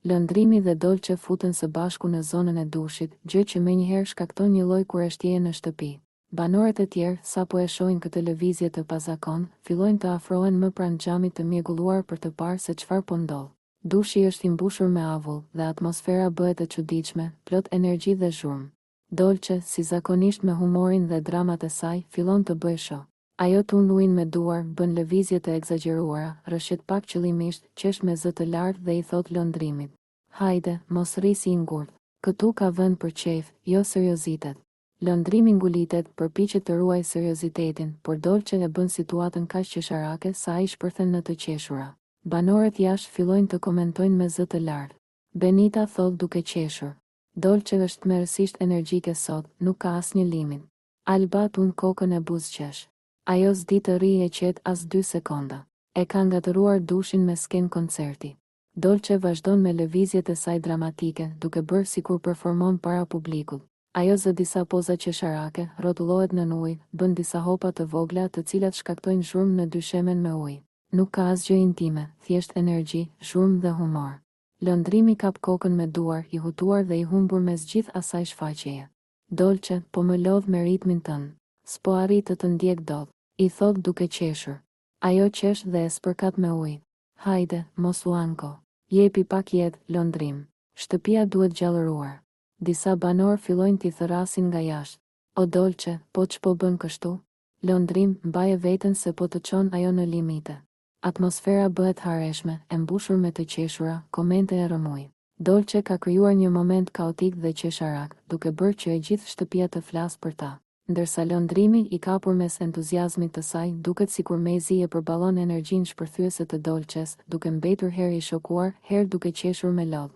Lëndrimi dhe Dolce futen së bashku në zonën e dushit, gjë që menjëherë shkakton një lloj kurreshtieje në shtëpi. Banorët e tjerë, sapo e shohin këtë lëvizje të pazakon, fillojnë të afrohen më pranë xhamit të mjegulluar për të parë se çfarë po ndodh. Dushi është i mbushur me avull dhe atmosfera bëhet e çuditshme, plot energji dhe zhurmë. Dolce, si zakonisht me humorin dhe dramat e saj, fillon të bëjë show. Ajo tund ujin me duar, bën lëvizje të egzageruara, rrëshet pak qëllimisht, qesh me zë të lartë dhe i thot lëndrimit: "Hajde, mos rri si i ngurth. Këtu ka vend për qejf, jo seriozitet." Lëndrimi ngulitet, përpiqet të ruaj seriozitetin, por Dolce e bën situatën kaq qesharake sa ai shpërthen në të qeshura. Banorët jashtë fillojnë të komentojnë me zë të lartë. Benita thot duke qeshur: "Dolce është tmerrësisht energjike sot, nuk ka asnjë limit." Alba tund kokën e buzëqesh. Ajo s'di të rri e qetë as 2 sekonda. E ka ngatëruar dushin me sken koncerti. Dolce vazhdon me lëvizjet e saj dramatike, duke bërë sikur performon para publikut. Ajo zë disa poza qesharake, rrotullohet nën ujë, bën disa hopa të vogla të cilat shkaktojnë zhurmë në dyshemen me ujë. Nuk ka asgjë intime, thjesht energji, zhurmë dhe humor. Lëndrimi kap kokën me duar, i hutuar dhe i humbur mes gjithë asaj shfaqjeje. "Dolce, po më lodh me ritmin tënd. S'po arrit të të ndjek dot," i thot duke qeshur. Ajo qesh dhe e spërkat me ujë. "Hajde, mos u anko. Jepi pak jetë, lëndrim. Shtëpia duhet gjallëruar." Disa banor fillojnë t'i thërasin nga jashtë. "O Dolce, po ç'po bën kështu? Lëndrim, mbaje veten se po të çon ajo në limite." Atmosfera bëhet hareshme, e mbushur me të qeshura, komente e rrëmuj. Dolce ka krijuar një moment kaotik dhe qesharak, duke bërë që e gjithë shtëpia të flasë për ta. Ndërsa lëndrimi, i kapur mes entuziazmit të saj, duket sikur mezi e përballon energjinë shpërthyese të Dolces, duke mbetur herë i shokuar, herë duke qeshur me lodh.